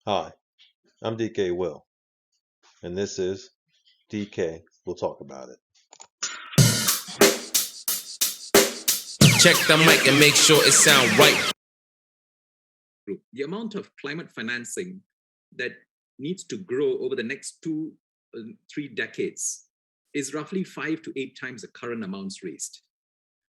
Hi, I'm DK Will, and this is DK We'll Talk About It. Check the mic and make sure it sounds right. The amount of climate financing that needs to grow over the next 3 decades is roughly 5 to 8 times the current amounts raised.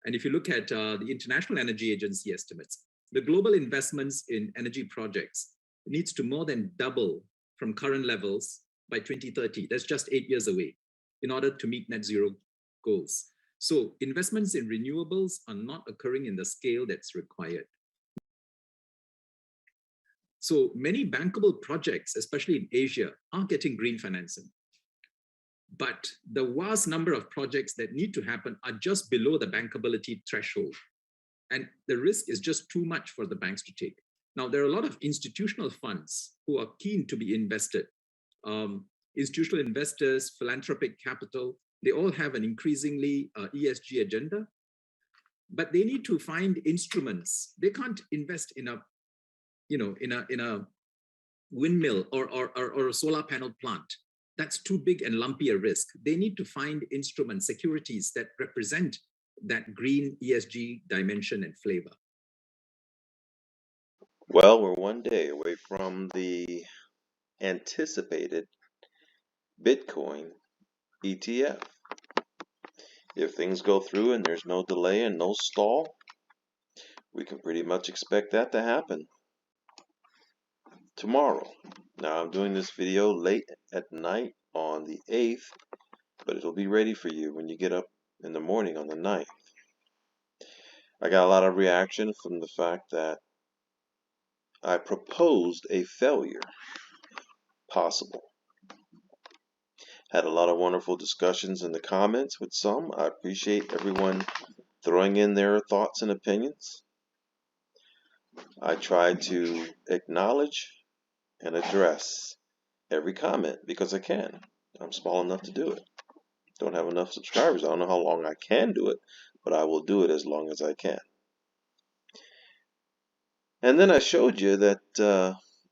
And if you look at the International Energy Agency estimates, the global investments in energy projects needs to more than double from current levels by 2030. That's just 8 years away in order to meet net zero goals. So investments in renewables are not occurring in the scale that's required. So many bankable projects, especially in Asia, are getting green financing. But the vast number of projects that need to happen are just below the bankability threshold. And the risk is just too much for the banks to take. Now, there are a lot of institutional funds who are keen to be invested. Institutional investors, philanthropic capital, they all have an increasingly ESG agenda, but they need to find instruments. They can't invest in a windmill or a solar panel plant. That's too big and lumpy a risk. They need to find instruments, securities that represent that green ESG dimension and flavor. Well, we're one day away from the anticipated Bitcoin ETF. If things go through and there's no delay and no stall, we can pretty much expect that to happen tomorrow. Now, I'm doing this video late at night on the 8th, but it'll be ready for you when you get up in the morning on the 9th. I got a lot of reaction from the fact that I proposed a failure possible. Had a lot of wonderful discussions in the comments with some. I appreciate everyone throwing in their thoughts and opinions. I tried to acknowledge and address every comment because I can. I'm small enough to do it. Don't have enough subscribers. I don't know how long I can do it, but I will do it as long as I can. And then I showed you that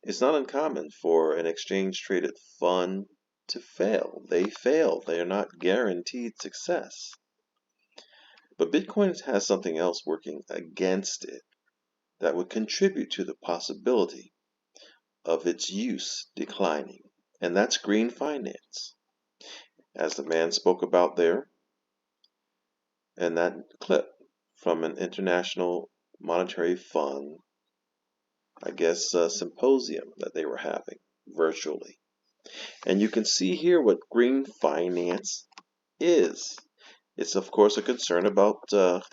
it's not uncommon for an exchange-traded fund to fail. They fail. They are not guaranteed success. But Bitcoin has something else working against it that would contribute to the possibility of its use declining, and that's green finance, as the man spoke about there in that clip from an International Monetary Fund, I guess, symposium that they were having virtually. And you can see here what green finance is. It's, of course, a concern about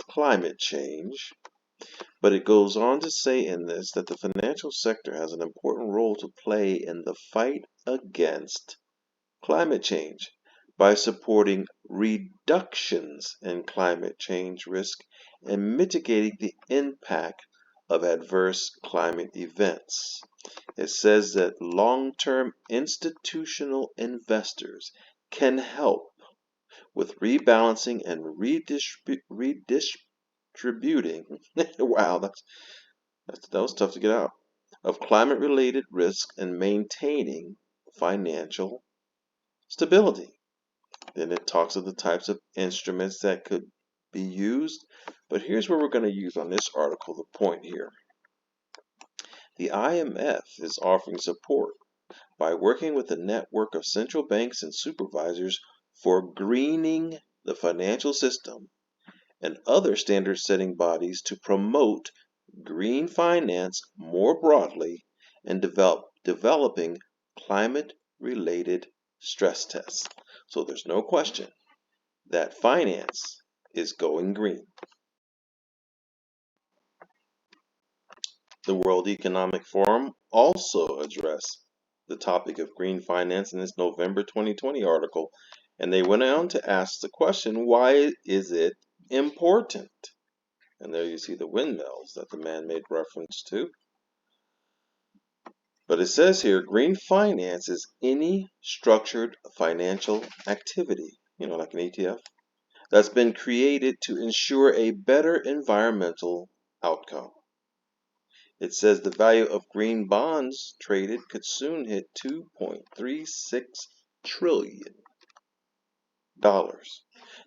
climate change, but it goes on to say in this that the financial sector has an important role to play in the fight against climate change by supporting reductions in climate change risk and mitigating the impact of adverse climate events. It says that long-term institutional investors can help with rebalancing and redistributing wow, that was tough to get out, of climate-related risk and maintaining financial stability. Then it talks of the types of instruments that could be used, but here's where we're going to use on this article the point here. The IMF is offering support by working with a network of central banks and supervisors for greening the financial system and other standard-setting bodies to promote green finance more broadly and developing climate-related stress tests. So there's no question that finance is going green. The World Economic Forum also addressed the topic of green finance in its November 2020 article, and they went on to ask the question, why is it important? And there you see the windmills that the man made reference to. But it says here, green finance is any structured financial activity, like an ETF, that's been created to ensure a better environmental outcome. It says the value of green bonds traded could soon hit $2.36 trillion. The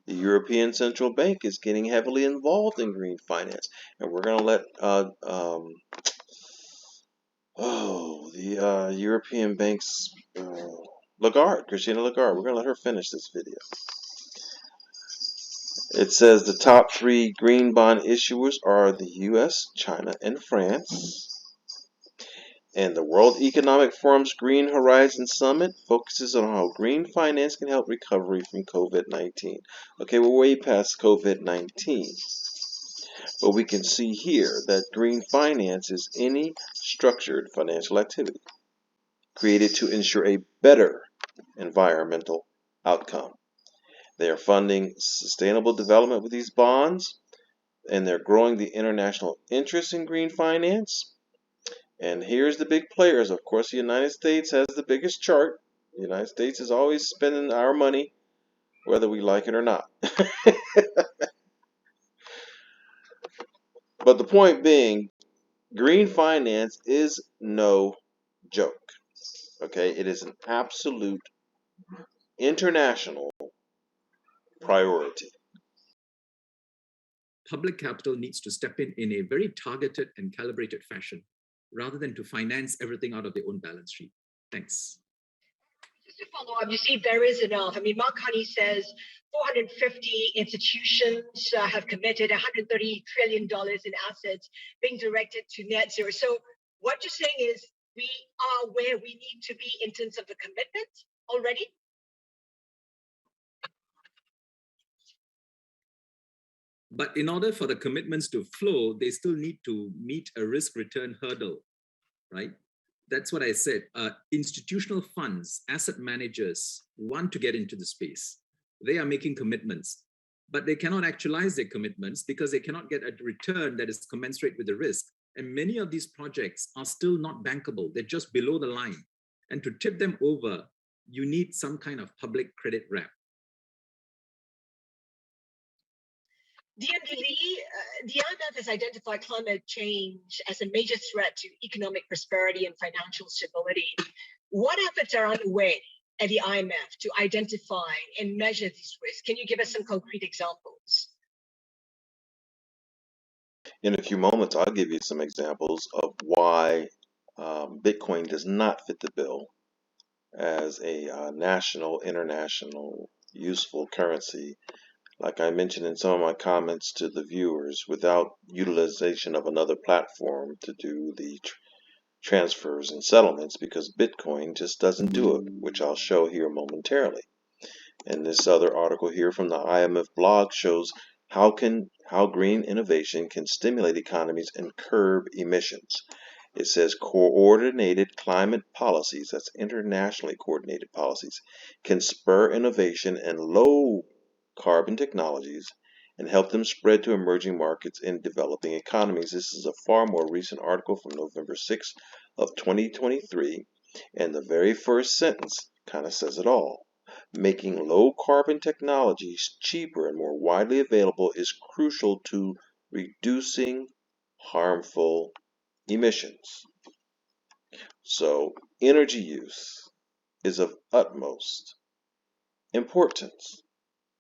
European Central Bank is getting heavily involved in green finance, and we're going to let the European Bank's Christina Lagarde, we're going to let her finish this video. It says the top 3 green bond issuers are the US, China, and France. And the World Economic Forum's Green Horizon Summit focuses on how green finance can help recovery from COVID-19. Okay, we're way past COVID-19. But we can see here that green finance is any structured financial activity created to ensure a better environmental outcome. They are funding sustainable development with these bonds, and they're growing the international interest in green finance. And here's the big players. Of course, the United States has the biggest chart. The United States is always spending our money, whether we like it or not. But the point being, green finance is no joke. Okay, it is an absolute international priority. Public capital needs to step in a very targeted and calibrated fashion, rather than to finance everything out of their own balance sheet. Thanks. Just to follow up, you see there is enough. I mean, Mark Carney says 450 institutions have committed $130 trillion in assets being directed to net zero. So what you're saying is we are where we need to be in terms of the commitment already? But in order for the commitments to flow, they still need to meet a risk-return hurdle, right? That's what I said. Institutional funds, asset managers want to get into the space. They are making commitments, but they cannot actualize their commitments because they cannot get a return that is commensurate with the risk. And many of these projects are still not bankable. They're just below the line. And to tip them over, you need some kind of public credit wrap. DMD Lee, the IMF has identified climate change as a major threat to economic prosperity and financial stability. What efforts are underway at the IMF to identify and measure these risks? Can you give us some concrete examples? In a few moments, I'll give you some examples of why Bitcoin does not fit the bill as a national, international, useful currency. Like I mentioned in some of my comments to the viewers, without utilization of another platform to do the transfers and settlements, because Bitcoin just doesn't do it, which I'll show here momentarily. And this other article here from the IMF blog shows how green innovation can stimulate economies and curb emissions. It says coordinated climate policies, that's internationally coordinated policies, can spur innovation and low carbon technologies and help them spread to emerging markets in developing economies. This is a far more recent article from November 6th of 2023, and the very first sentence kind of says it all. Making low carbon technologies cheaper and more widely available is crucial to reducing harmful emissions. So energy use is of utmost importance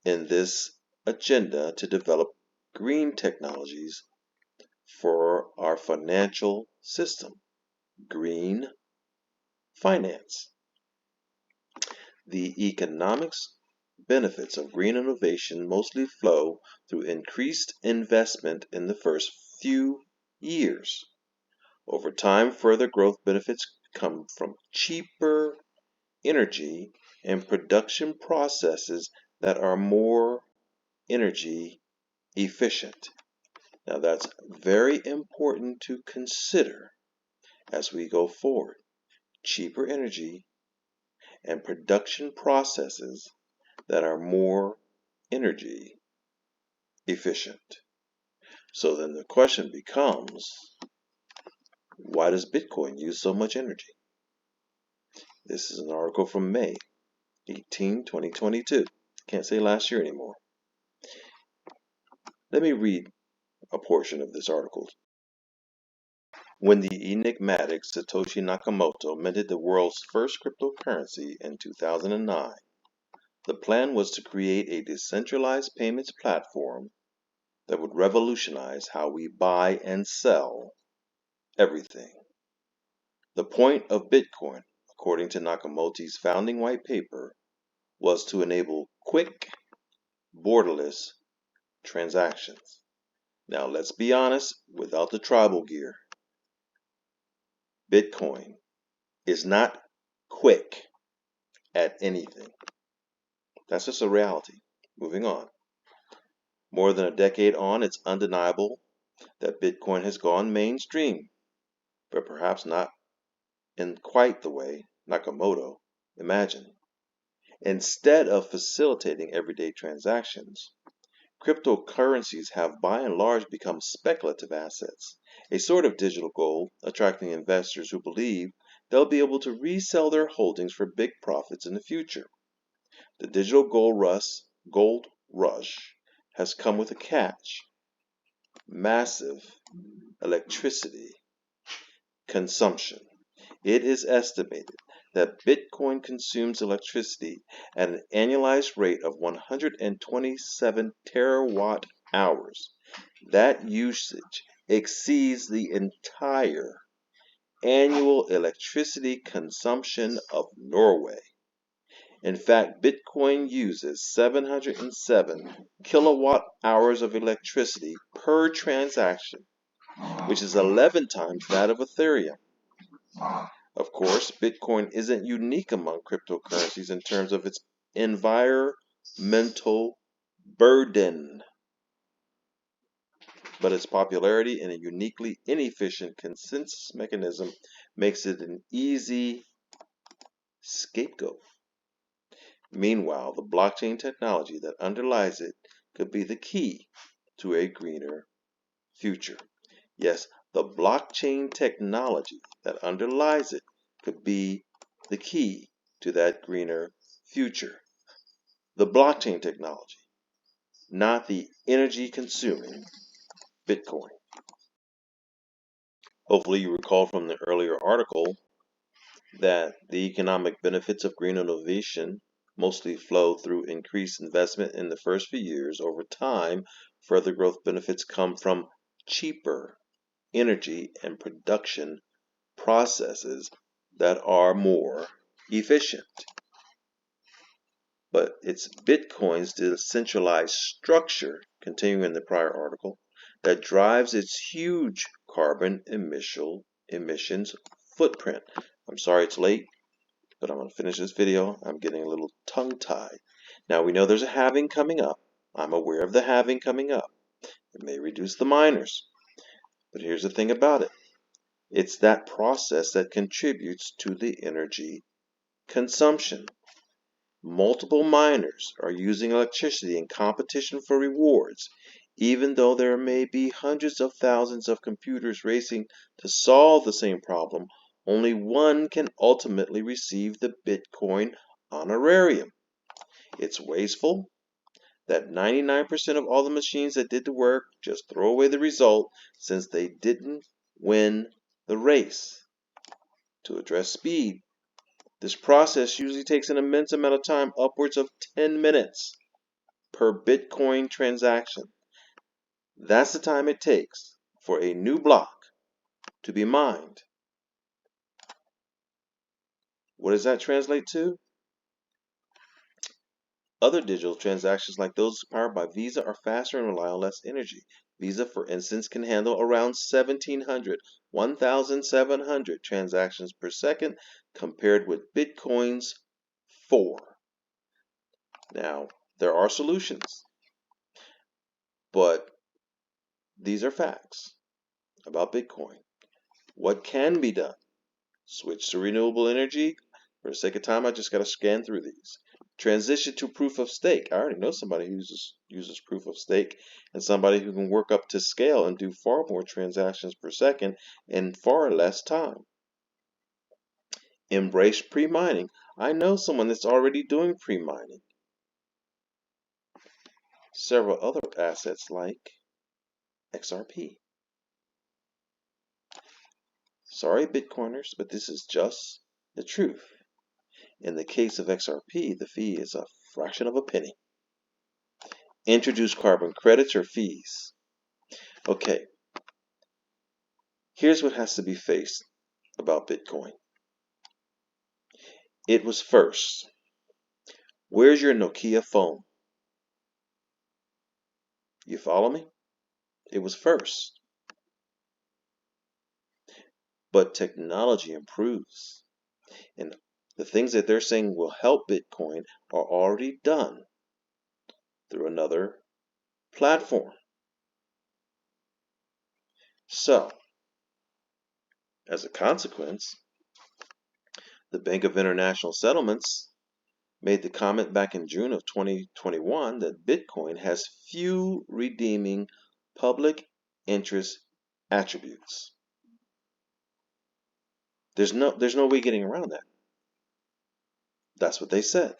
in this agenda to develop green technologies for our financial system, green finance. The economics benefits of green innovation mostly flow through increased investment in the first few years. Over time, further growth benefits come from cheaper energy and production processes that are more energy efficient. Now that's very important to consider as we go forward. Cheaper energy and production processes that are more energy efficient. So then the question becomes, why does Bitcoin use so much energy? This is an article from May 18, 2022. Can't say last year anymore. Let me read a portion of this article. when the enigmatic Satoshi Nakamoto minted the world's first cryptocurrency in 2009. The plan was to create a decentralized payments platform that would revolutionize how we buy and sell everything. The point of Bitcoin, according to Nakamoto's founding white paper, was to enable quick, borderless transactions. Now, let's be honest, without the tribal gear, Bitcoin is not quick at anything. That's just a reality. Moving on. More than a decade on, it's undeniable that Bitcoin has gone mainstream, but perhaps not in quite the way Nakamoto imagined. Instead of facilitating everyday transactions, cryptocurrencies have by and large become speculative assets, a sort of digital gold, attracting investors who believe they'll be able to resell their holdings for big profits in the future. The digital gold rush has come with a catch: massive electricity consumption. It is estimated that Bitcoin consumes electricity at an annualized rate of 127 terawatt hours. That usage exceeds the entire annual electricity consumption of Norway. In fact, Bitcoin uses 707 kilowatt hours of electricity per transaction, which is 11 times that of Ethereum. Of course, Bitcoin isn't unique among cryptocurrencies in terms of its environmental burden, but its popularity in a uniquely inefficient consensus mechanism makes it an easy scapegoat. Meanwhile, the blockchain technology that underlies it could be the key to a greener future. Yes, the blockchain technology that underlies it could be the key to that greener future. The blockchain technology, not the energy consuming Bitcoin. Hopefully you recall from the earlier article that the economic benefits of green innovation mostly flow through increased investment in the first few years. Over time, further growth benefits come from cheaper energy and production processes that are more efficient. But it's Bitcoin's decentralized structure, continuing in the prior article, that drives its huge carbon emissions footprint. I'm sorry it's late, but I'm going to finish this video. I'm getting a little tongue-tied. Now, we know there's a halving coming up. I'm aware of the halving coming up. It may reduce the miners. But here's the thing about it. It's that process that contributes to the energy consumption. Multiple miners are using electricity in competition for rewards, even though there may be hundreds of thousands of computers racing to solve the same problem. Only one can ultimately receive the Bitcoin honorarium. It's wasteful that 99% of all the machines that did the work just throw away the result since they didn't win the race. To address speed, this process usually takes an immense amount of time, upwards of 10 minutes per Bitcoin transaction. That's the time it takes for a new block to be mined. What does that translate to? Other digital transactions like those powered by Visa are faster and rely on less energy. Visa, for instance, can handle around 1,700 transactions per second compared with Bitcoin's 4. Now, there are solutions, but these are facts about Bitcoin. What can be done? Switch to renewable energy. For the sake of time, I just got to scan through these. Transition to proof of stake. I already know somebody who uses proof of stake, and somebody who can work up to scale and do far more transactions per second in far less time. Embrace pre-mining. I know someone that's already doing pre-mining. Several other assets like XRP. Sorry, Bitcoiners, but this is just the truth. In the case of XRP, the fee is a fraction of a penny. Introduce carbon credits or fees. Okay, here's what has to be faced about Bitcoin. It was first. Where's your Nokia phone? You follow me? It was first. But technology improves. And the things that they're saying will help Bitcoin are already done through another platform. So, as a consequence, the Bank of International Settlements made the comment back in June of 2021 that Bitcoin has few redeeming public interest attributes. There's no way getting around that. That's what they said.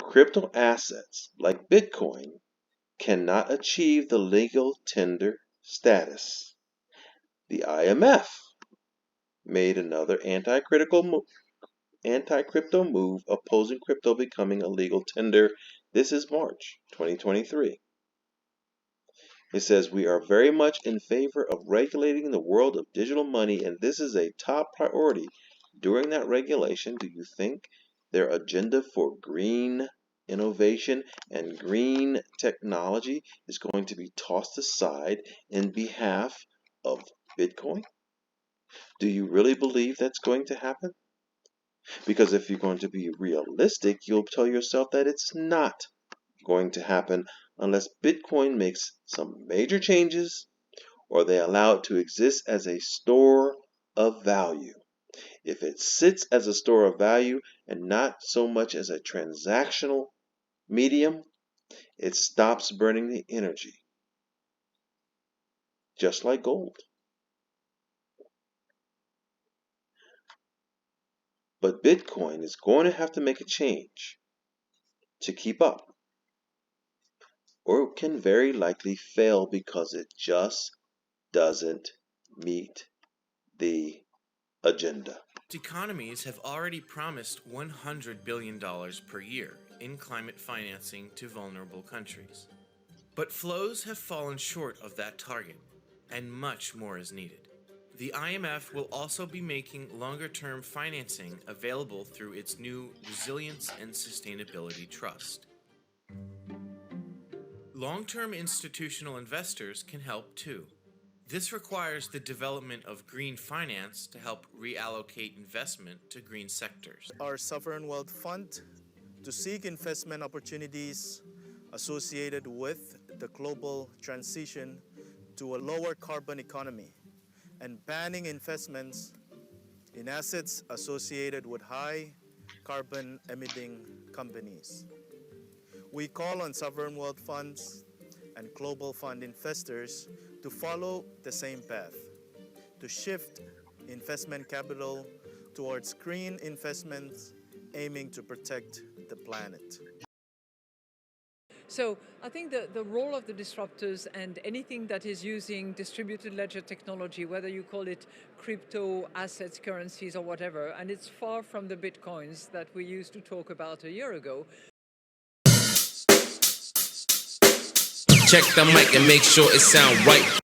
Crypto assets like Bitcoin cannot achieve the legal tender status. The IMF made another anti-crypto move opposing crypto becoming a legal tender. This is March 2023. It says, we are very much in favor of regulating the world of digital money, and this is a top priority. During that regulation, do you think their agenda for green innovation and green technology is going to be tossed aside in behalf of Bitcoin? Do you really believe that's going to happen? Because if you're going to be realistic, you'll tell yourself that it's not going to happen unless Bitcoin makes some major changes or they allow it to exist as a store of value. If it sits as a store of value and not so much as a transactional medium, it stops burning the energy, just like gold. But Bitcoin is going to have to make a change to keep up, or it can very likely fail because it just doesn't meet the agenda. Economies have already promised $100 billion per year in climate financing to vulnerable countries. But flows have fallen short of that target, and much more is needed. The IMF will also be making longer-term financing available through its new Resilience and Sustainability Trust. Long-term institutional investors can help too. This requires the development of green finance to help reallocate investment to green sectors. Our sovereign wealth fund to seek investment opportunities associated with the global transition to a lower carbon economy and banning investments in assets associated with high carbon emitting companies. We call on sovereign wealth funds and global fund investors to follow the same path, to shift investment capital towards green investments aiming to protect the planet. So I think the role of the disruptors and anything that is using distributed ledger technology, whether you call it crypto assets, currencies or whatever, and it's far from the bitcoins that we used to talk about a year ago. Check the mic and make sure it sound right.